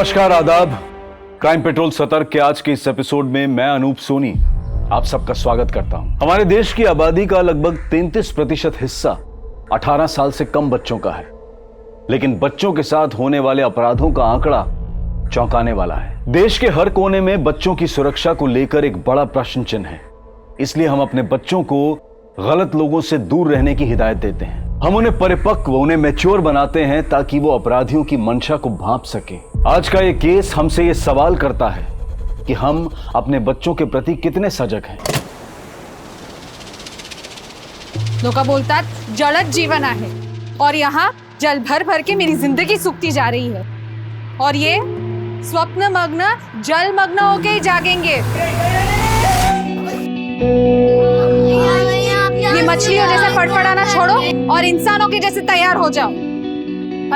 नमस्कार, आदाब। Crime petrol सतर्क के आज के इस एपिसोड में मैं अनूप सोनी आप सबका स्वागत करता हूं। हमारे देश की आबादी का लगभग 33% हिस्सा 18 साल से कम बच्चों का है, लेकिन बच्चों के साथ होने वाले अपराधों का आंकड़ा चौंकाने वाला है। देश के हर कोने में बच्चों की सुरक्षा को लेकर एक बड़ा प्रश्न चिन्ह है। इसलिए हम अपने बच्चों को गलत लोगों से दूर रहने की हिदायत देते हैं। हम उन्हें परिपक्व, उन्हें मैच्योर बनाते हैं ताकि वो अपराधियों की मंशा को भांप सके। आज का ये केस हमसे ये सवाल करता है कि हम अपने बच्चों के प्रति कितने सजग हैं। लोका बोलतात जलद जीवन आहे और यहाँ जल भर भर के मेरी जिंदगी सूखती जा रही है और ये स्वप्न मग्न जल मग्न होके ही जागेंगे। ये मछलियों जैसे फड़फड़ाना छोड़ो और इंसानों के जैसे तैयार हो जाओ।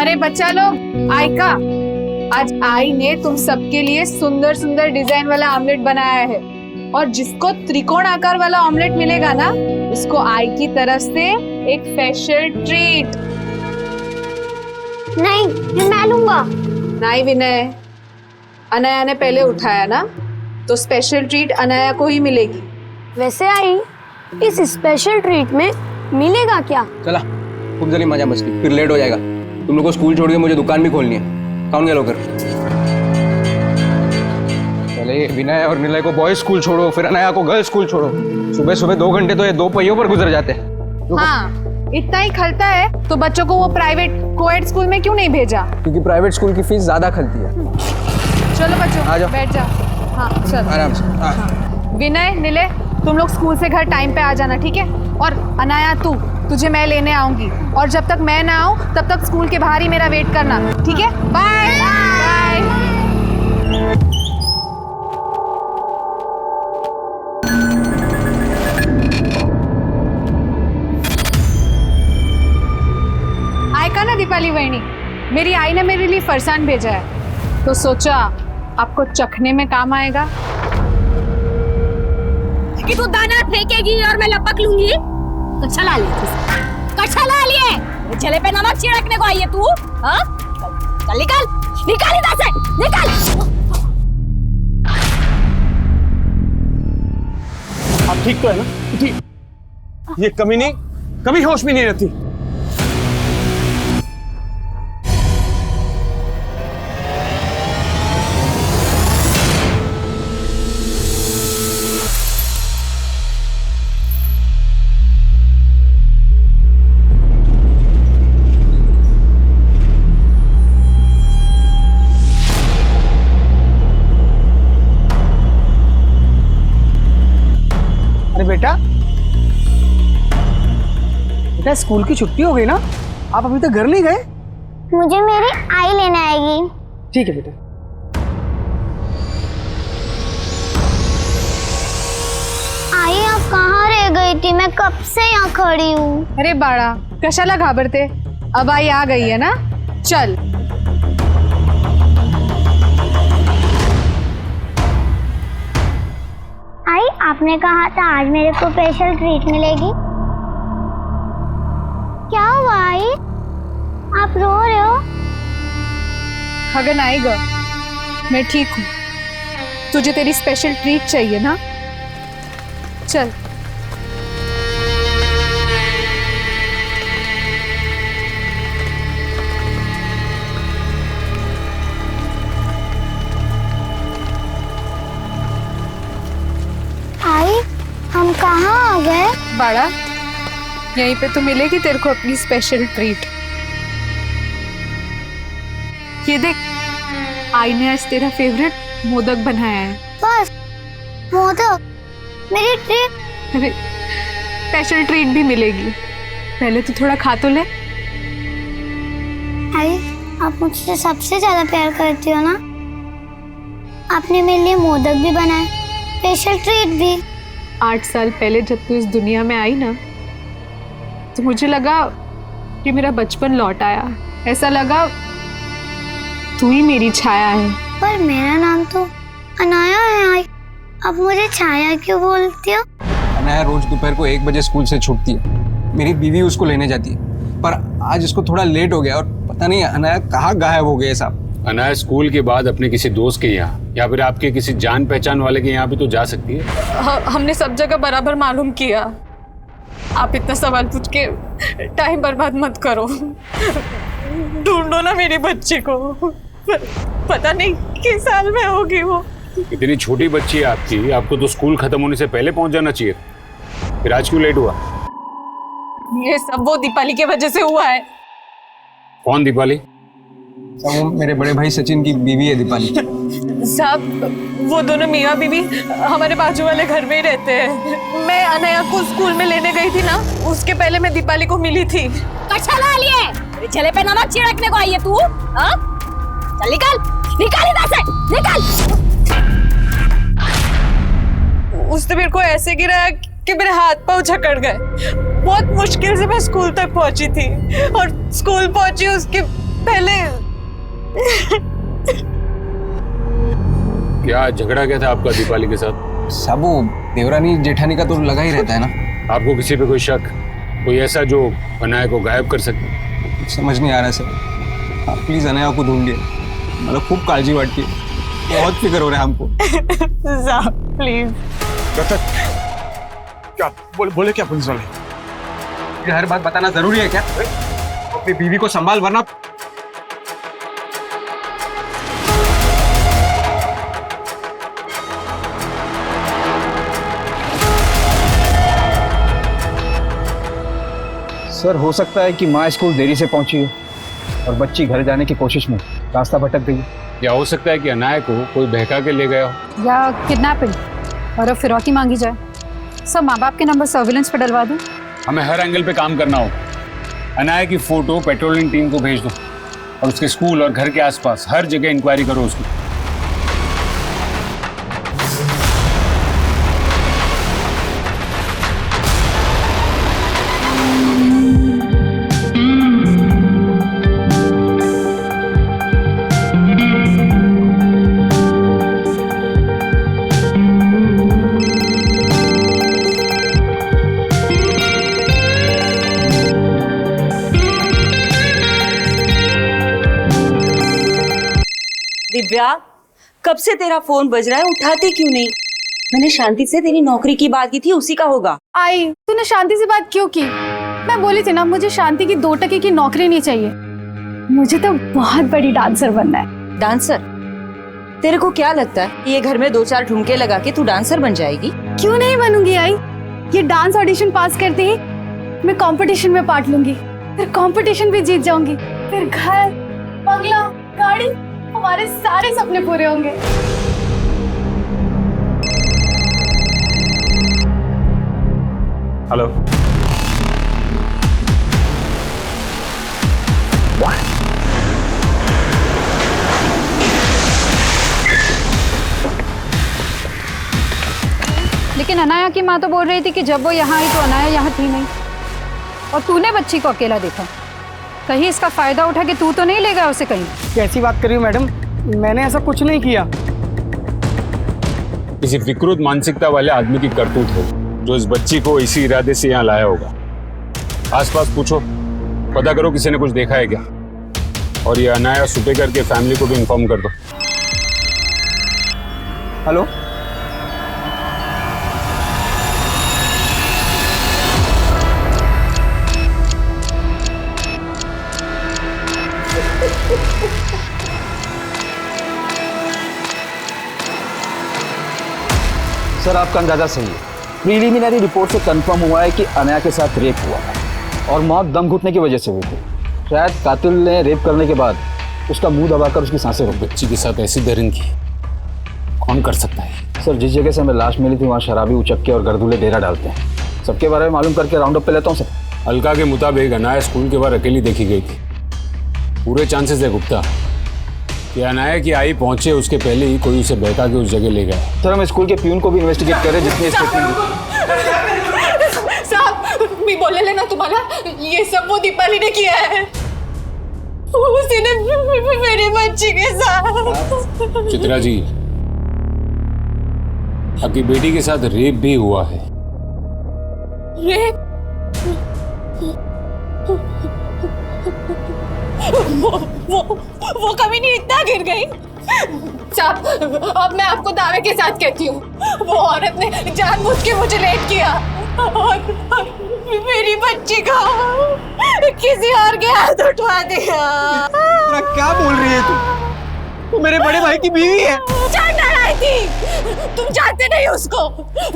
अरे बच्चा लोग, आयका, आज आई ने तुम सबके लिए सुंदर सुंदर डिजाइन वाला ऑमलेट बनाया है और जिसको त्रिकोण आकार वाला ऑमलेट मिलेगा ना, उसको आई की तरफ से एक स्पेशल ट्रीट। नहीं, मैं लूंगा। नहीं विनय, अनाया ने पहले उठाया ना, तो स्पेशल ट्रीट अनाया को ही मिलेगी। वैसे आई, इस स्पेशल ट्रीट में मिलेगा क्या? चला, खूब जल्दी मजा मस्ती, फिर लेट हो जाएगा। तुम लोग को स्कूल छोड़ के मुझे दुकान भी खोलनी है। कौन गया लोग? पहले विनय और निलय को बॉयज स्कूल छोड़ो, फिर अनाया को गर्ल्स स्कूल छोड़ो। सुबह सुबह 2 घंटे तो ये 2 पहियों पर गुजर जाते हैं। हाँ, इतना ही खलता है तो बच्चों को वो प्राइवेट कोएड स्कूल में क्यों नहीं भेजा? क्योंकि प्राइवेट स्कूल की फीस ज्यादा खलती है। चलो बच्चों, आ जाओ। बैठ जाओ। हाँ चलो, आराम से। हाँ। विनय, निलय, तुम लोग स्कूल से घर टाइम पे आ जाना, ठीक है? और अनाया, तुझे मैं लेने आऊंगी और जब तक मैं ना आऊं तब तक स्कूल के बाहर ही मेरा वेट करना, ठीक है? Bye bye. आयका ना दीपाली वहिनी, मेरी आई ने मेरे लिए फरसान भेजा है, तो सोचा आपको चखने में काम आएगा। कि तू दाना फेंकेगी और मैं लपक लूंगी? कच्छा ला लिए, कच्छा ला लिए। चले पे नमक छिड़कने को आई है तू? हाँ? चल निकल, निकल इधर से, निकल। आप ठीक तो है ना? ठीक। ये कमीनी कभी होश में नहीं रहती। अरे बेटा, स्कूल की छुट्टी हो गई ना? आप अभी तक घर नहीं गए? मुझे मेरी आई लेने आएगी। ठीक है बेटा। आई, आप कहाँ रह गई थी? मैं कब से यहाँ खड़ी हूँ। अरे बाळा, कशाला घाबरते? अब आई आ गई है ना, चल। आई, आपने कहा था आज मेरे को स्पेशल ट्रीट मिलेगी। क्या हुआ आई? आप रो रहे हो? खगन आएगा, मैं ठीक हूँ। तुझे तेरी स्पेशल ट्रीट चाहिए ना, चल। आई, हम कहाँ आ गए? बाड़ा, यहीं पे तो मिलेगी तेरे को अपनी स्पेशल ट्रीट। ये देख, आई ने आज तेरा फेवरेट मोदक बनाया है। बस मोदक? मेरी ट्रीट? अरे, स्पेशल ट्रीट भी मिलेगी, पहले तो थोड़ा खा तो ले। आई, आप मुझसे सबसे ज्यादा प्यार करती हो ना? आपने मेरे लिए मोदक भी बनाए, स्पेशल ट्रीट भी। 8 साल पहले जब तू इस दुनिया में आई ना, तो मुझे लगा कि मेरा बचपन लौट आया। ऐसा लगा तू ही मेरी छाया है। पर मेरा नाम तो अनाया है। आई, अब मुझे छाया क्यों बोलती हो? अनाया रोज दोपहर को 1 बजे स्कूल से छूटती है। मेरी बीवी उसको लेने जाती है, पर आज इसको थोड़ा लेट हो गया और पता नहीं अनाया कहाँ गायब हो गए साहब। अनाया स्कूल के बाद अपने किसी दोस्त के यहाँ या फिर आपके किसी जान पहचान वाले के यहाँ भी तो जा सकती है। हमने सब जगह बराबर मालूम किया। आप इतना सवाल पूछ के टाइम बर्बाद मत करो। ढूंढो ना मेरी बच्ची को। पता नहीं किस साल में होगी वो। इतनी छोटी बच्ची है आपकी, आपको तो स्कूल खत्म होने से पहले पहुंच जाना चाहिए। फिर आज क्यों लेट हुआ? ये सब वो दीपाली की वजह से हुआ है। कौन दीपाली? वो मेरे बड़े भाई सचिन की बीवी है दीपाली। साहब वो दोनों मियाँ बीवी हमारे बाजू वाले घर में ही रहते हैं। मैं अनया को स्कूल में लेने गई थी ना, उसके पहले मैं दीपाली को मिली थी। कच्छा ला लिए, मेरे चेहरे पे नमक छिड़कने को आई है तू? हाँ? चल निकल, निकल इधर से, निकल। उसने मेरे को ऐसे गिराया कि मेरे हाथ पाँव जकड़ गए। बहुत मुश्किल से मैं स्कूल तक पहुंची थी और स्कूल पहुंची उसके पहले। क्या झगड़ा क्या था आपका दीपाली के साथ? सब वो देवरानी जेठानी का तो लगा ही रहता है ना। आपको किसी पे कोई शक, कोई ऐसा जो अनाया को गायब कर सके? समझ नहीं आ रहा सर। आप प्लीज अनाया को ढूंढिए, मतलब खूब काळजी वाटती है, बहुत फिक्र हो रहा है हमको। साहब प्लीज। क्या बोले क्या पुलिस वाले? ये हर बात बताना जरूरी है क्या? अपनी बीवी को संभाल वरना। सर हो सकता है कि माँ स्कूल देरी से पहुंची हो और बच्ची घर जाने की कोशिश में रास्ता भटक गई। या हो सकता है कि अनाया को कोई बहका के ले गया हो। या किडनैपिंग और अब फिरौती मांगी जाए। सब माँ बाप के नंबर सर्विलेंस पे डलवा दूं। हमें हर एंगल पे काम करना होगा। अनाया की फोटो पेट्रोलिंग टीम को भेज दो और उसके स्कूल और घर के आसपास हर जगह इंक्वायरी करो उसकी। दिव्या, कब से तेरा फोन बज रहा है, उठाती क्यों नहीं? मैंने शांति से तेरी नौकरी की बात की थी, उसी का होगा। आई तूने शांति से बात क्यों की? मैं बोली थी ना मुझे शांति की 2 टके की नौकरी नहीं चाहिए। मुझे तो बहुत बड़ी डांसर बनना है। डांसर? तेरे को क्या लगता है ये घर में 2-4 ठुमके लगा के तू डांसर बन जाएगी? क्यों नहीं बनूंगी आई? ये डांस ऑडिशन पास करते ही मैं कंपटीशन में पार्ट लूंगी, फिर कंपटीशन भी जीत जाऊंगी, फिर घर, बंगला, गाड़ी, हमारे सारे सपने पूरे होंगे। हेलो। लेकिन अनाया की माँ तो बोल रही थी कि जब वो यहाँ आई तो अनाया यहाँ थी नहीं और तूने बच्ची को अकेला देखा। कहीं इसका फायदा उठा के तू तो नहीं ले गया उसे कहीं? कैसी बात कर रही हो मैडम, मैंने ऐसा कुछ नहीं किया। किसी विकृत मानसिकता वाले आदमी की करतूत है जो इस बच्ची को इसी इरादे से यहाँ लाया होगा। आसपास पूछो, पता करो किसी ने कुछ देखा है क्या, और ये अनाया सुपेकर के फैमिली को भी इन्फॉर्म कर दो। हेलो, सर आपका अंदाजा सही है। प्रीलिमिनरी रिपोर्ट से कंफर्म हुआ है कि अनया के साथ रेप हुआ है और मौत दम घुटने की वजह से हुई थी। शायद कातिल ने रेप करने के बाद उसका मुंह दबाकर उसकी सांसें रोक दी। बच्ची के साथ ऐसी दरिंद की कौन कर सकता है? सर जिस जगह से हमें लाश मिली थी वहाँ शराबी उचक्के और गर्दूले डेरा डालते हैं। सबके बारे में मालूम करके राउंड अप पे लेता हूँ सर। अलका के मुताबिक अनाया स्कूल के बाहर अकेली देखी गई थी। पूरे चांसेस है गुप्ता कि अनाया की आई पहुंचे उसके पहले ही कोई उसे बहका के उस जगह ले गया। सर हम स्कूल के प्यून को भी इन्वेस्टिगेट कर रहे हैं जिसने स्टेटमेंट। साहब मैं बोले लेना तुम्हारा, ये सब वो दीपाली ने किया है। उसी ने मेरी बच्ची के साथ। चित्रा जी, आपकी बेटी के साथ रेप भी हुआ है। रेप? वो कभी नहीं इतना गिर गई। साहब, अब मैं आपको दावे के साथ कहती हूँ, वो औरत ने जानबूझ के मुझे लेट किया और मेरी बच्ची का किसी और के हाथ उठवा दिया। क्या बोल रही है तू मेरे बड़े भाई की बीवी है। जानना आई थी, तुम जानते नहीं उसको।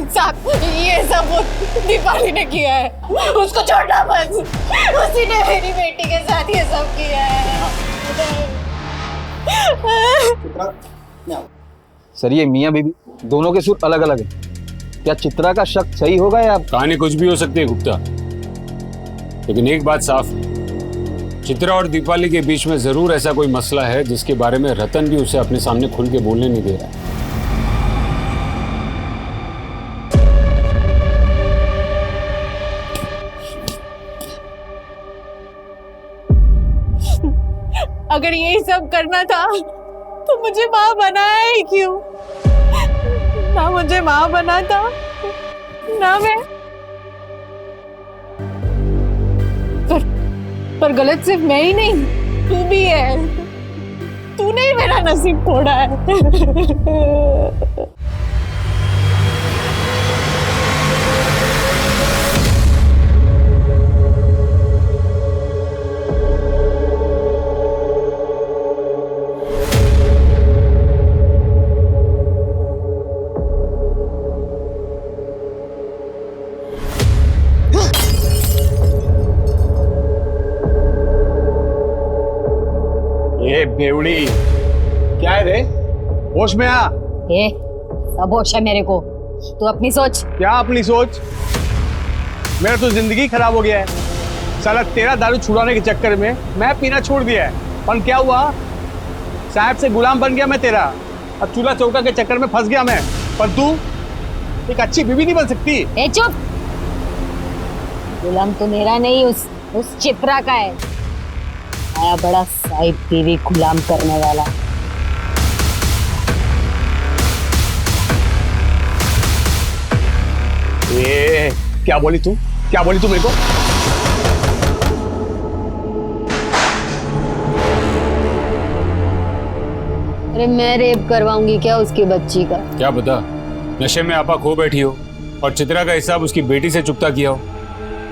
साहब, ये सब वो दीपाली ने किया है, उसको छोड़ना मत। उसी ने मेरी बेटी के साथ ये सब किया है। सर ये मियाँ बीवी दोनों के सुर अलग अलग हैं। क्या चित्रा का शक सही होगा या कहानी कुछ भी हो सकती है गुप्ता, लेकिन एक बात साफ है, चित्रा और दीपाली के बीच में जरूर ऐसा कोई मसला है जिसके बारे में रतन भी उसे अपने सामने खुल के बोलने नहीं दे रहा है। अगर यही सब करना था तो मुझे माँ बनाया ही क्यों? ना मुझे माँ बना था, ना मैं। पर गलत सिर्फ मैं ही नहीं, तू भी है। तूने ही मेरा नसीब तोड़ा है। ये बेवड़ी क्या है रे? होश में आ। ए, सब होश है मेरे को, तू अपनी सोच। क्या अपनी सोच? मेरा तो जिंदगी खराब हो गया है। साला तेरा दारू छुड़ाने के चक्कर में मैं पीना छोड़ दिया है, और क्या हुआ? साहब से गुलाम बन गया मैं तेरा। अब चूल्हा चौका के चक्कर में फंस गया मैं। पर तू एक अच्छी बीवी नहीं बन सकती। ए चुप, गुलाम तो मेरा नहीं, उस चित्रा का है। आया बड़ा साहिब बीवी गुलाम करने वाला। ए, क्या बोली तू मेरे को? अरे मैं रेप करवाऊंगी क्या उसकी बच्ची का? क्या पता नशे में आपा खो बैठी हो और चित्रा का हिसाब उसकी बेटी से चुकता किया हो।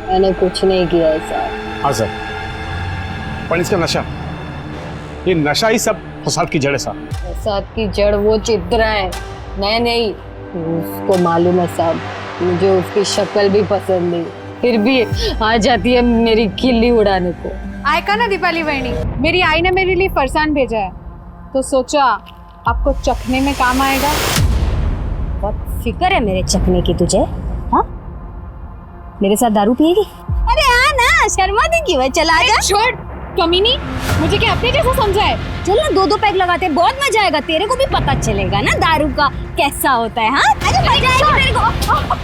मैंने कुछ नहीं किया ऐसा। हाँ सर, पर इसका नशा, ये नशा ही सब फसाद की जड़ है साहब। फसाद की जड़ वो चित्रा है, मैं नहीं। उसको मालूम है साहब, मुझे उसकी शक्ल भी पसंद नहीं, फिर भी आ जाती है मेरी खिल्ली उड़ाने को। आयका ना दीपाली बहनी, मेरी आई ने मेरे लिए फरसान भेजा है, तो सोचा आपको चखने में काम आएगा। बहुत फिक्र है मेरे चखने की तुझे। हाँ, मेरे साथ दारू पिएगी? अरे हाँ ना, शर्मा देगी वह, चला जा। छोड़ कमीनी, मुझे क्या अपने जैसा समझा है? चल ना, 2-2 पैक लगाते हैं, बहुत मजा आएगा। तेरे को भी पता चलेगा ना दारू का कैसा होता है। हाँ, अरे मजा आएगा तेरे को।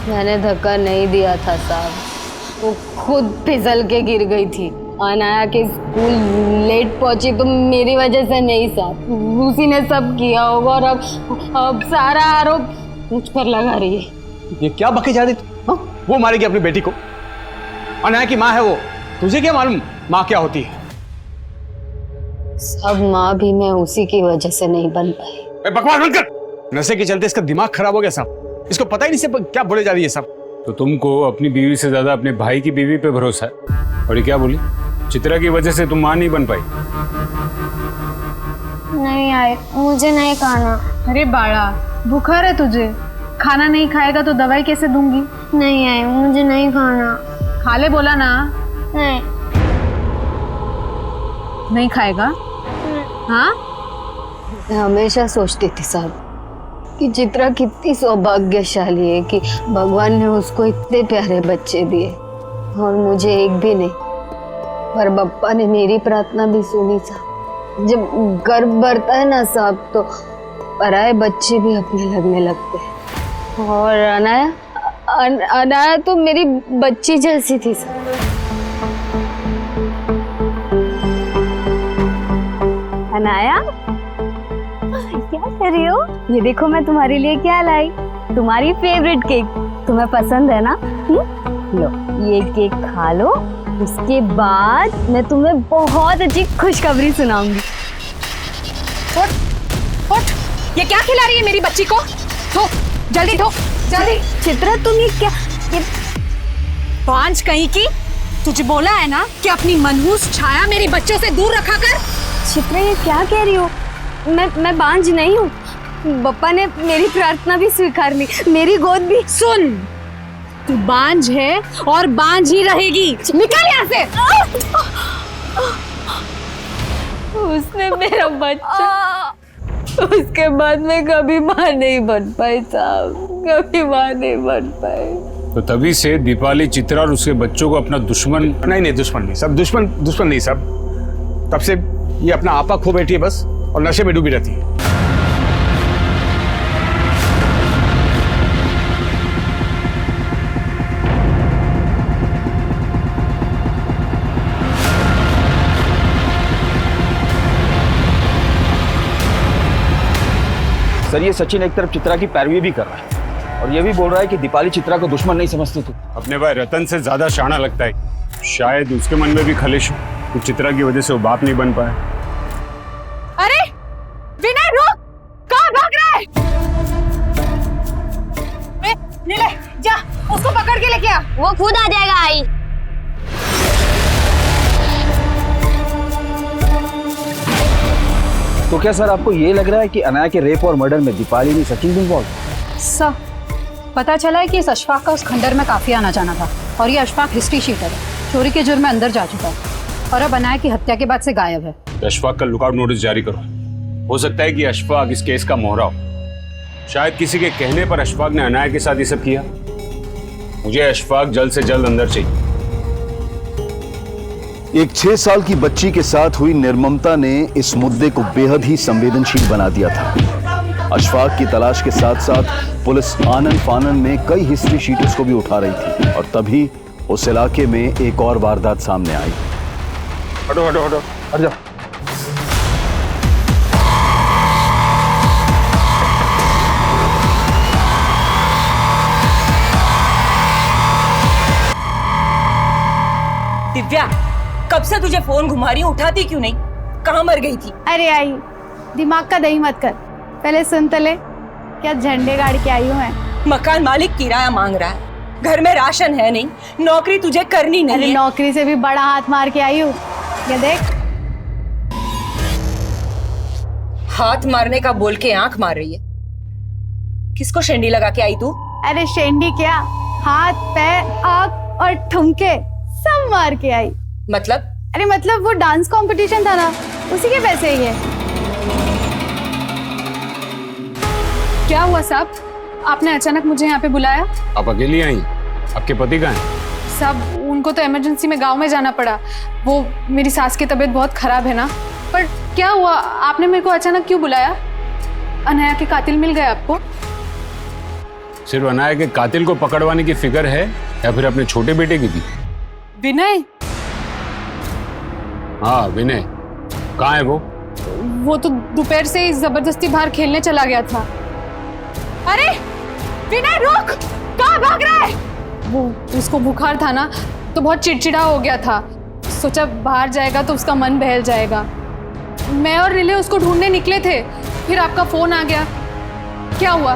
मैंने धक्का नहीं दिया था साहब, वो खुद फिसल के गिर गई थी। अनाया के स्कूल लेट पहुंची तो मेरी वजह से नहीं साहब, उसी ने सब किया होगा और अब सारा आरोप मुझ पर लगा रही है। ये क्या बके जा रही तू? वो मारेगी अपनी बेटी को, अनाया की माँ है वो। तुझे क्या मालूम माँ क्या होती है? सब माँ भी मैं उसी की वजह से नहीं बन पाई। बकवास बंद कर। नशे के चलते इसका दिमाग खराब हो गया साहब। इसको पता ही नहीं से क्या बोले जा रही है साहब। तो तुमको अपनी बीवी से ज्यादा अपने भाई की बीवी पे भरोसा है। और ये क्या बोली? चित्रा की वजह से तुम माँ नहीं बन पाई? नहीं आए, मुझे नहीं खाना। अरे बाड़ा, बुखार है तुझे, खाना नहीं खाएगा तो दवाई कैसे दूंगी? नहीं आए, मुझे नहीं खाना। खा ले बोला ना। नहीं। नहीं खाएगा? हाँ, मैं हमेशा सोचती थी साहब कि चित्रा कितनी सौभाग्यशाली है कि भगवान ने उसको इतने प्यारे बच्चे दिए और मुझे एक भी नहीं। पर बप्पा ने मेरी प्रार्थना भी सुनी साहब। जब गर्भ बढ़ता है ना साहब, तो पराये बच्चे भी अपने लगने लगते हैं। और अनाया तो मेरी बच्ची जैसी थी साहब। अनाया, क्या कर रही हो? ये देखो मैं तुम्हारे लिए क्या लाई, तुम्हारी फेवरेट केक। तुम्हें पसंद है ना? लो ये केक खा लो उसके बाद मैं तुम्हें बहुत अच्छी खुशखबरी सुनाऊंगी। उठ, ये क्या खिला रही है मेरी बच्ची को? धो, जल्दी धो, जल्दी। चित्रा तुम ये क्या ये... बांझ कहीं की, तुझे बोला है ना कि अपनी मनहूस छाया मेरी बच्चों से दूर रखा कर। चित्रा ये क्या कह रही हो? मैं बांझ नहीं हूँ। बप्पा ने मेरी प्रार्थना भी स्वीकार ली, मेरी गोद भी। सुन, तू बांझ है और बांझ ही रहेगी। निकल यहाँ से। उसने मेरा बच्चा, उसके बाद मैं कभी माँ नहीं बन पाई साहब, कभी माँ नहीं बन पाई। तो तभी से दीपाली चित्रा और उसके बच्चों को अपना दुश्मन। नहीं दुश्मन नहीं सब, दुश्मन नहीं सब। तब से ये अपना आपा खो बैठी है बस, और नशे में डूबी रहती है। सर ये सचिन एक तरफ चित्रा की पैरवी भी कर रहा है और ये भी बोल रहा है कि दीपाली चित्रा को दुश्मन नहीं समझती थी। अपने भाई रतन से ज्यादा शाना लगता है। शायद उसके मन में भी खलिश हो कि चित्रा की वजह से वो बाप नहीं बन पाया। अरे विनय रुक, कहाँ भाग रहा है? नीले जा, उसको पकड़ के लेके आ। वो खुद आ जाएगा आई। तो क्या सर आपको ये लग रहा है कि अनाया के रेप और मर्डर में दीपाली नहीं सचिन भी इन्वॉल्व? सर पता चला है कि इस अशफाक का उस खंडर में काफी आना जाना था और ये अशफाक हिस्ट्री शीटर है, चोरी के जुर्म में अंदर जा चुका है और अब अनाया की हत्या के बाद से गायब है। अशफाक का लुकआउट नोटिस जारी करो। हो सकता है कि अशफाक इस केस का मोहरा हो। शायद किसी के कहने पर अशफाक ने अनाया के साथ ये सब किया। मुझे अशफाक जल्द से जल्द अंदर चाहिए। एक 6 साल की बच्ची के साथ हुई निर्ममता ने इस मुद्दे को बेहद ही संवेदनशील बना दिया था। अशफाक की तलाश के साथ साथ पुलिस आनन फानन में कई हिस्ट्री शीटर्स को भी उठा रही थी और तभी उस इलाके में एक और वारदात सामने आई। हटो हटो हटो हट जाओ। दिव्या, कब से तुझे फोन घुमा रही हूँ, उठाती क्यों नहीं? कहाँ मर गई थी? अरे आई, दिमाग का दही मत कर, पहले सुन तो ले। क्या झंडे गाड़ के आई हूँ मैं? मकान मालिक किराया मांग रहा है, घर में राशन है नहीं, नौकरी तुझे करनी नहीं अरे है। नौकरी से भी बड़ा हाथ मार के आई हूँ, ये देख। हाथ मारने का बोल के आंख मार रही है। किसको शेंडी लगा के आई तू? अरे शेंडी क्या, हाथ पैर आँख और ठुमके सब मार के आई। मतलब? अरे मतलब वो डांस कंपटीशन था ना, उसी के पैसे ही है। क्या हुआ साहब, आपने अचानक मुझे यहाँ पे बुलाया? आप अकेली आई? आपके पति कहाँ हैं? साहब उनको तो इमरजेंसी में गांव में जाना पड़ा। वो मेरी सास की तबीयत बहुत खराब है ना। पर क्या हुआ, आपने मेरे को अचानक क्यों बुलाया? अनाया के कातिल मिल गए आपको? सिर्फ अनाया के कातिल को पकड़वाने की फिक्र है या फिर अपने छोटे बेटे की भी? विनय? हाँ विनय, कहाँ है वो? वो तो दोपहर से ही जबरदस्ती बाहर खेलने चला गया था। अरे विनय रुक, कहाँ भाग रहा है? वो उसको बुखार था ना, तो बहुत चिड़चिड़ा हो गया था। सोचा बाहर जाएगा तो उसका मन बहल जाएगा। मैं और रिले उसको ढूंढने निकले थे, फिर आपका फोन आ गया। क्या हुआ,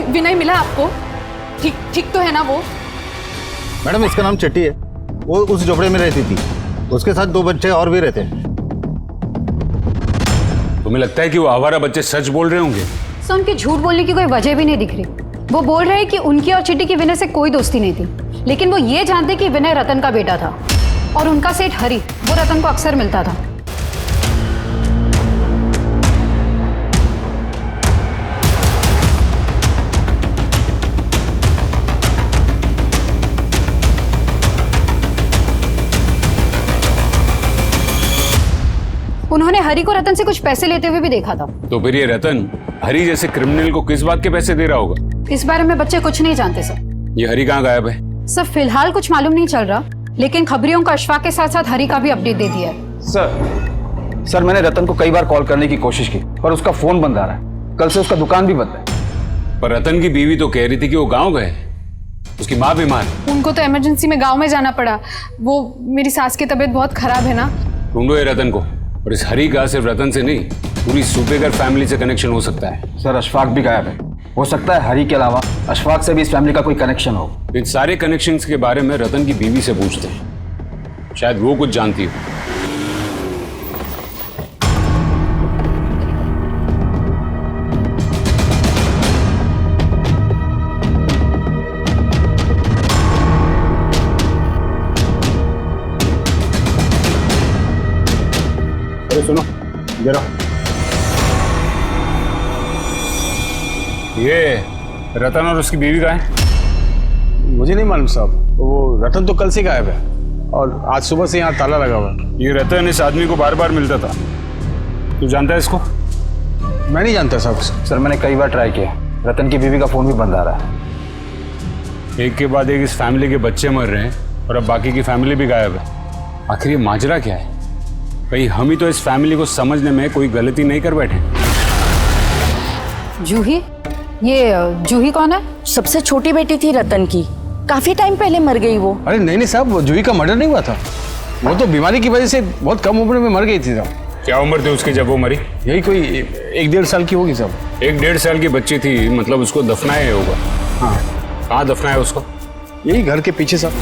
विनय मिला आपको? ठीक तो है ना वो? मैडम इसका नाम चट्टी है, वो उस झोपड़े में रहती थी, उसके साथ 2 बच्चे और भी रहते हैं। तुम्हें लगता है कि वो आवारा बच्चे सच बोल रहे होंगे? सो उनके झूठ बोलने की कोई वजह भी नहीं दिख रही। वो बोल रहे हैं कि उनकी और चिट्टी की विनय से कोई दोस्ती नहीं थी, लेकिन वो ये जानते कि विनय रतन का बेटा था और उनका सेठ हरी वो रतन को अक्सर मिलता था। उन्होंने हरी को रतन से कुछ पैसे लेते हुए भी देखा था। तो फिर ये रतन हरी जैसे क्रिमिनल को किस बात के पैसे दे रहा होगा? इस बारे में बच्चे कुछ नहीं जानते सर। ये हरी कहाँ गायब है? सर फिलहाल कुछ मालूम नहीं चल रहा, लेकिन खबरियों का अशफाक के साथ साथ हरी का भी अपडेट दे दिया है। सर मैंने रतन को कई बार कॉल करने की कोशिश की पर उसका फोन बंद आ रहा है। कल से उसका दुकान भी बंद है। पर रतन की बीवी तो कह रही थी कि वो गाँव गए। उसकी माँ बीमार है। उनको तो इमरजेंसी में गांव में जाना पड़ा। वो मेरी सास की तबीयत बहुत खराब है ना। ढूंढो ये रतन को। और इस हरी का सिर्फ रतन से नहीं, पूरी सुपेकर फैमिली से कनेक्शन हो सकता है। सर अशफाक भी गायब है। हो सकता है हरी के अलावा अशफाक से भी इस फैमिली का कोई कनेक्शन हो। इन सारे कनेक्शंस के बारे में रतन की बीवी से पूछते हैं, शायद वो कुछ जानती हो। अरे सुनो जरा, ये रतन और उसकी बीवी का है? मुझे नहीं मालूम साहब, वो रतन तो कल से गायब है और आज सुबह से यहाँ ताला लगा हुआ है। ये रतन इस आदमी को बार बार मिलता था। तू जानता है इसको? मैं नहीं जानता साहब। सर मैंने कई बार ट्राई किया, रतन की बीवी का फोन भी बंद आ रहा है। एक के बाद एक इस फैमिली के बच्चे मर रहे हैं और अब बाकी की फैमिली भी गायब है। आखिर ये माजरा क्या है? कहीं हम ही तो इस फैमिली को समझने में कोई गलती नहीं कर बैठे? जूही? ये जूही कौन है? सबसे छोटी बेटी थी रतन की, काफी टाइम पहले मर गई वो। अरे नहीं नहीं साहब, वो जूही का मर्डर नहीं हुआ था। वो तो बीमारी की वजह से बहुत कम उम्र में मर गई थी साहब। क्या उम्र थी उसकी जब वो मरी? यही कोई 1-1.5 साल की होगी साहब। 1-1.5 साल की बच्ची थी, मतलब उसको दफनाया होगा। हाँ। कहाँ दफनाया उसको? यही घर के पीछे साहब।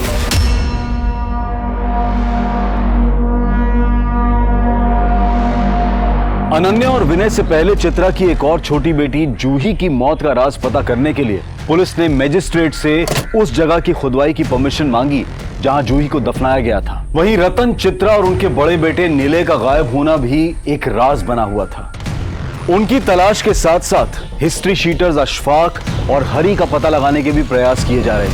अनन्या और विनय से पहले चित्रा की एक और छोटी बेटी जूही की मौत का राज पता करने के लिए पुलिस ने मजिस्ट्रेट से उस जगह की खुदवाई की परमिशन मांगी जहां जूही को दफनाया गया था। वहीं रतन, चित्रा और उनके बड़े बेटे निलय का गायब होना भी एक राज बना हुआ था। उनकी तलाश के साथ साथ हिस्ट्री शीटर्स अशफाक और हरी का पता लगाने के भी प्रयास किए जा रहे थे।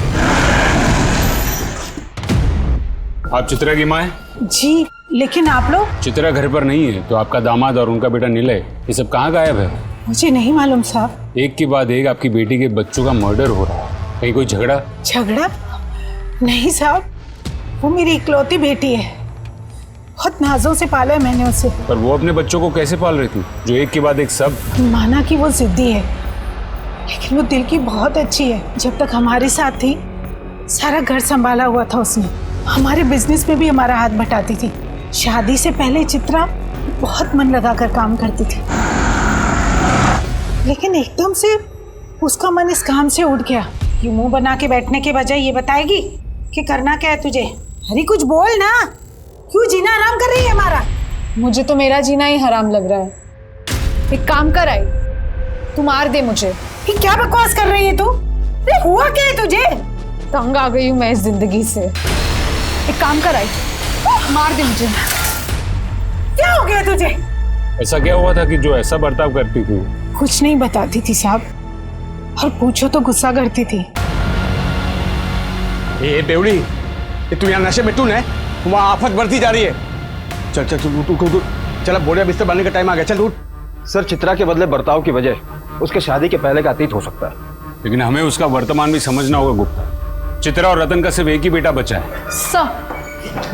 आप चित्रा की माँ हैं? जी, लेकिन आप लोग? चित्रा घर पर नहीं है, तो आपका दामाद और उनका बेटा निलय, ये सब कहाँ गायब है? मुझे नहीं मालूम साहब। एक के बाद एक आपकी बेटी के बच्चों का मर्डर हो रहा है। कहीं कोई झगड़ा? झगड़ा? नहीं साहब, वो मेरी इकलौती बेटी है। बहुत नाजों से पाला है मैंने उसे। पर वो अपने बच्चों को कैसे पाल रही थी, जो एक के बाद एक सब? माना कि वो जिद्दी है, लेकिन वो दिल की बहुत अच्छी है। जब तक हमारे साथ थी, सारा घर संभाला हुआ था उसने। हमारे बिजनेस में भी हमारा हाथ बटाती थी। शादी से पहले चित्रा बहुत मन लगाकर काम करती थी, लेकिन एकदम से उसका मन इस काम से उठ गया। ये मुंह बना के बैठने के बजाय ये बताएगी कि करना क्या है तुझे। अरे कुछ बोल ना, क्यों जीना हराम कर रही है हमारा? मुझे तो मेरा जीना ही हराम लग रहा है। एक काम कर आई, तू मार दे मुझे। ये क्या बकवास कर रही है तू? अरे हुआ क्या है तुझे? तंग आ गई हूँ मैं इस जिंदगी से। एक काम कर आई, मार दे मुझे। क्या हो गया तुझे? ऐसा क्या हुआ था कि जो ऐसा बर्ताव करती थी? कुछ नहीं बताती थी साहब, और पूछो तो गुस्सा करती थी। ए बेवड़ी, ये तू यहाँ नशे में टून है, वहाँ आफत बढ़ती जा रही है। चल चल चल उठ उठ उठ, चल अब बोरिया बिस्तर बनने का टाइम आ गया, चल उठ। सर चित्रा के बदले बर्ताव की वजह उसके शादी के पहले का अतीत हो सकता है, लेकिन हमें उसका वर्तमान भी समझना होगा गुप्ता। चित्रा और रतन का सिर्फ एक ही बेटा बचा है। सर,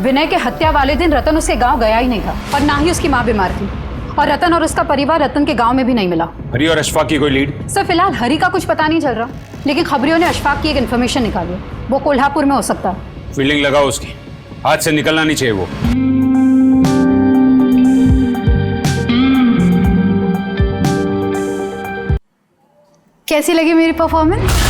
विनय के हत्या वाले दिन रतन उसके गांव गया ही नहीं था, और ना ही उसकी माँ बीमार थी, और रतन और उसका परिवार रतन के गांव में भी नहीं मिला। हरी और अशफाक की कोई लीड? सर फिलहाल हरी का कुछ पता नहीं चल रहा, लेकिन खबरियों ने अशफाक की एक इन्फॉर्मेशन निकाली, वो कोल्हापुर में हो सकता है। फील्डिंग लगाओ उसकी, हाथ से निकलना नहीं चाहिए वो। कैसी लगी मेरी परफॉर्मेंस?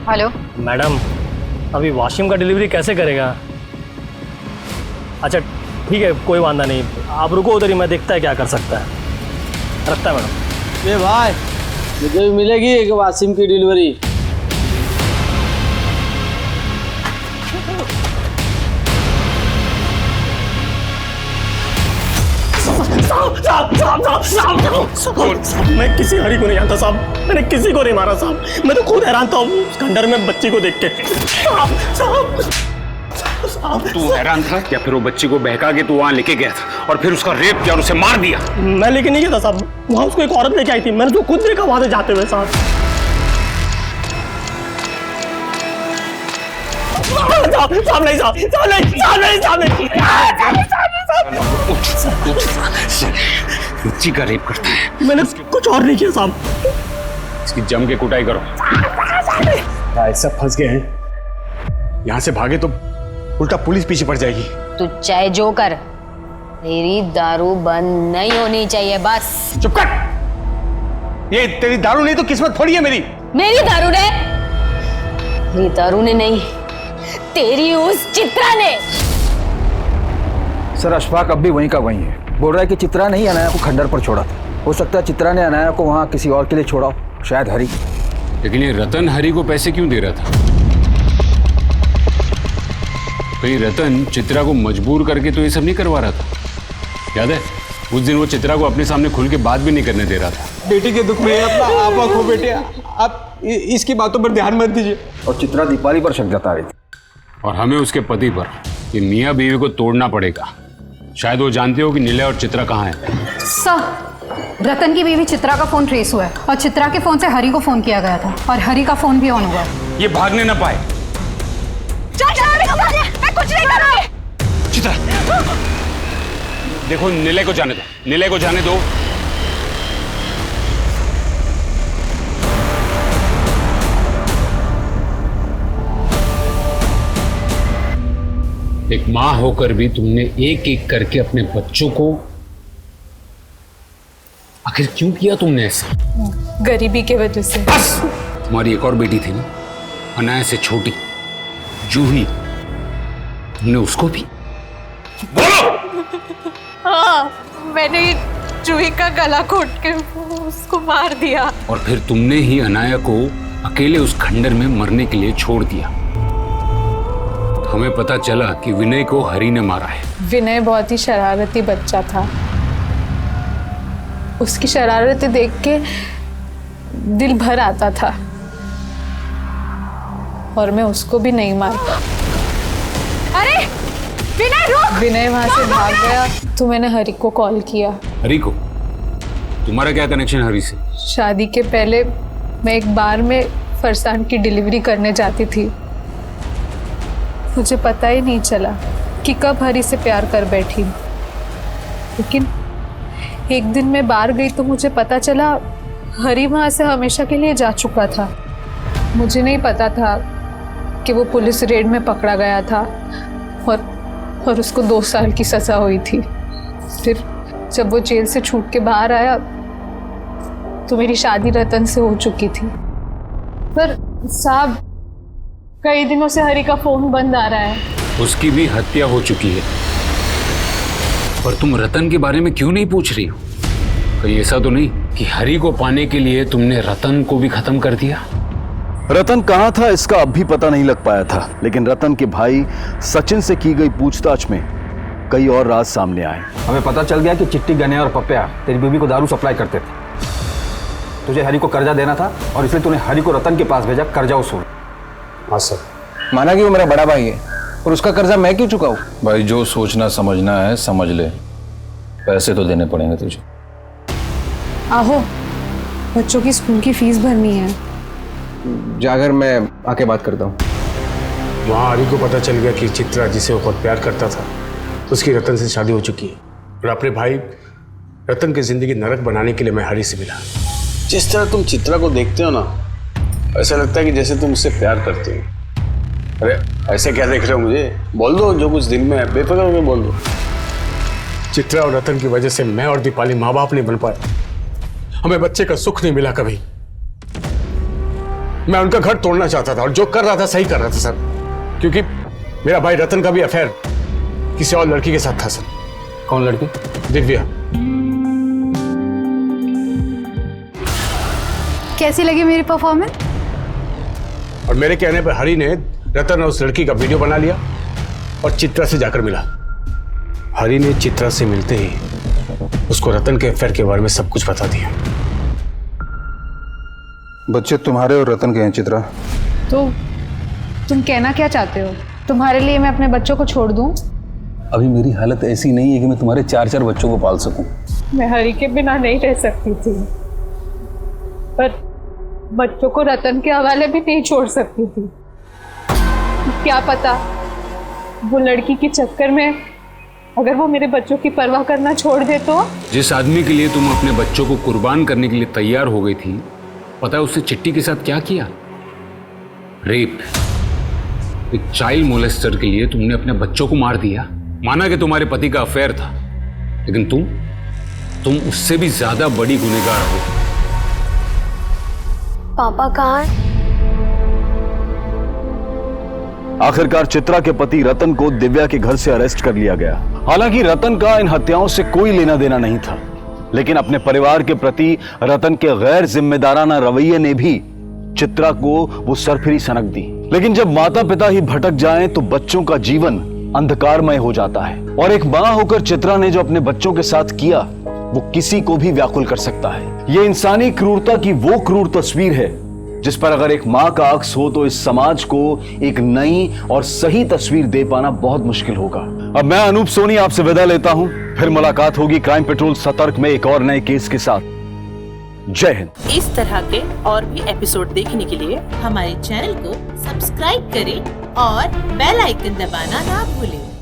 हेलो मैडम, अभी वॉशिंग का डिलीवरी कैसे करेगा? अच्छा ठीक है, कोई वादा नहीं, आप रुको उधर ही, मैं देखता है क्या कर सकता है। रखता है मैडम। ये भाई, मुझे भी मिलेगी एक वाशिंग की डिलीवरी। मैं किसी हरी को नहीं जानता साहब, मैंने किसी को नहीं मारा साहब, मैं तो खुद हैरान था उस खंडर में बच्ची को देख के। तू हैरान था या फिर वो बच्ची को बहका के तू वहां लेके गया था और फिर उसका रेप किया और उसे मार दिया? मैं लेके नहीं गया था साहब, वहां उसको एक औरत लेके आई थी, मैंने तो खुद देखा वहां से जाते हुए साहब। साहब नहीं, साहब नहीं, साहब नहीं, साहब नहीं, साहब नहीं, साहब नहीं, साहब नहीं, साहब नहीं, साहब नहीं। बच्ची का रेप करता है। मैंने कुछ और नहीं किया साहब। इसकी जम के कुटाई करो। भाई सब फंस गए हैं, यहाँ से भागे तो उल्टा पुलिस पीछे पड़ जाएगी। तू चाहे जो कर, मेरी दारू बंद नहीं होनी चाहिए बस। चुप कर। ये तेरी दारू नहीं तो किस्मत थोड़ी है मेरी। मेरी दारू ने? मेरी दारू ने नहीं, तेरी उस चित्रा ने। सर अशफाक अब भी वहीं का वहीं है। बोल रहा है कि चित्रा ने ही अनाया को खंडर पर छोड़ा था। हो सकता है चित्रा ने अनाया को वहाँ किसी और के लिए छोड़ा हो, शायद हरी। लेकिन ये रतन हरी को पैसे क्यों दे रहा था? कहीं रतन चित्रा को मजबूर करके तो ये सब नहीं करवा रहा था? याद है उस दिन वो चित्रा को अपने सामने खुल के बात भी नहीं करने दे रहा था। बेटी के दुख में अपना आपा खो बेटे, आप इसकी बातों पर ध्यान मत दीजिए। और चित्रा दीपाली पर शक जता रही थी। और हमें उसके पति पर, ये मियाँ बीवी को तोड़ना पड़ेगा। शायद वो जानते हो कि निलय और चित्रा कहाँ है। सर, रतन की बीवी चित्रा का फोन ट्रेस हुआ है और चित्रा के फोन से हरी को फोन किया गया था और हरी का फोन भी ऑन हुआ। ये भागने ना पाए। मैं कुछ नहीं कर रहा। चित्रा देखो, निलय को जाने दो, निलय को जाने दो। एक मां होकर भी तुमने एक एक करके अपने बच्चों को, आखिर क्यों किया तुमने ऐसा? गरीबी के वजह से। बस! तुम्हारी एक और बेटी थी ना, अनाया से छोटी, जूही, तुमने उसको भी? बोलो! हाँ, मैंने जूही का गला घोट के उसको मार दिया। और फिर तुमने ही अनाया को अकेले उस खंडर में मरने के लिए छोड़ दिया। हमें पता चला कि विनय को हरी ने मारा है। विनय बहुत ही शरारती बच्चा था। उसकी शरारतें देख के दिल भर आता था और मैं उसको भी नहीं मारता। अरे विनय रुक! विनय वहां से भाग गया तो मैंने हरी को कॉल किया। हरी को? तुम्हारा क्या कनेक्शन हरी से? शादी के पहले मैं एक बार में फरसान की डिलीवरी करने जाती थी। मुझे पता ही नहीं चला कि कब हरी से प्यार कर बैठी, लेकिन एक दिन मैं बाहर गई तो मुझे पता चला हरी वहां से हमेशा के लिए जा चुका था। मुझे नहीं पता था कि वो पुलिस रेड में पकड़ा गया था और उसको 2 साल की सजा हुई थी। फिर जब वो जेल से छूट के बाहर आया तो मेरी शादी रतन से हो चुकी थी। पर साहब, कई दिनों से हरी का फोन बंद आ रहा है। उसकी भी हत्या हो चुकी है। पर तुम रतन के बारे में क्यों नहीं पूछ रही हो? कहीं ऐसा तो नहीं कि हरी को पाने के लिए तुमने रतन को भी खत्म कर दिया? रतन कहाँ था इसका अब भी पता नहीं लग पाया था, लेकिन रतन के भाई सचिन से की गई पूछताछ में कई और राज सामने आए। हमें पता चल गया कि चिट्टी, गने और पप्पिया तेरी बीवी को दारू सप्लाई करते थे। तुझे हरी को कर्जा देना था और इसलिए तूने हरी को रतन के पास भेजा कर्जा वसूल। हाँ सर। माना कि वो मेरा बड़ा भाई है और उसका कर्जा मैं क्यों चुकाऊं? भाई जो सोचना समझना है समझ ले, पैसे तो देने पड़ेंगे तुझे। आहो, बच्चों की स्कूल की फीस भरनी है। जाकर मैं आके बात करता हूँ। वहाँ हरी को पता चल गया कि चित्रा, जिसे वो बहुत प्यार करता था, उसकी रतन से शादी हो चुकी है। और अपने भाई रतन की जिंदगी नरक बनाने के लिए मैं हरी से मिला। जिस तरह तुम चित्रा को देखते हो ना, ऐसा लगता है कि जैसे तुम उससे प्यार करते हो। अरे ऐसे क्या देख रहे हो मुझे? बोल दो जो कुछ दिल में है, बेफिक्र होकर बोल दो। चित्रा और रतन की वजह से मैं और दीपाली माँ बाप नहीं बन पाए। हमें बच्चे का सुख नहीं मिला कभी। मैं उनका घर तोड़ना चाहता था और जो कर रहा था सही कर रहा था सर, क्योंकि मेरा भाई रतन का भी अफेयर किसी और लड़की के साथ था सर। कौन लड़की? दिव्या। कैसी लगी मेरी परफॉर्मेंस? और मेरे कहने पर हरी ने रतन और उस लड़की का वीडियो बना लिया और चित्रा से जाकर मिला। हरी ने चित्रा से मिलते ही उसको रतन के अफेयर के बारे में सब कुछ बता दिया। बच्चे तुम्हारे और रतन के हैं चित्रा। तो तुम कहना क्या चाहते हो? तुम्हारे लिए मैं अपने बच्चों को छोड़ दूं? अभी मेरी हालत ऐसी नहीं है कि मैं तुम्हारे 4-4 बच्चों को पाल सकूं। मैं हरी के बिना नहीं रह सकती थी, पर बच्चों को रतन के हवाले भी नहीं छोड़ सकती थी। क्या पता वो लड़की के चक्कर में अगर वो मेरे बच्चों की परवाह करना छोड़ दे तो? जिस आदमी के लिए तुम अपने बच्चों को कुर्बान करने के लिए तैयार हो गई थी, पता है उसने चिट्टी के साथ क्या किया? रेप। एक चाइल्ड मोलेस्टर के लिए तुमने अपने बच्चों को मार दिया। माना कि तुम्हारे पति का अफेयर था, लेकिन तुम उससे भी ज्यादा बड़ी गुनहगार हो। पापा कहाँ है? आखिरकार चित्रा के पति रतन को दिव्या के घर से अरेस्ट कर लिया गया। हालांकि रतन का इन हत्याओं से कोई लेना देना नहीं था, लेकिन अपने परिवार के प्रति रतन के गैर जिम्मेदाराना रवैये ने भी चित्रा को वो सरफिरी सनक दी। लेकिन जब माता पिता ही भटक जाएं तो बच्चों का जीवन अंधकारमय हो जाता है, और एक मां होकर चित्रा ने जो अपने बच्चों के साथ किया वो किसी को भी व्याकुल कर सकता है। ये इंसानी क्रूरता की वो क्रूर तस्वीर है जिस पर अगर एक मां का अक्स हो तो इस समाज को एक नई और सही तस्वीर दे पाना बहुत मुश्किल होगा। अब मैं अनूप सोनी आपसे विदा लेता हूं, फिर मुलाकात होगी क्राइम पेट्रोल सतर्क में एक और नए केस के साथ। जय हिंद। इस तरह के और भी एपिसोड देखने के लिए हमारे चैनल को सब्सक्राइब करें और बेल आइकन दबाना ना भूलें।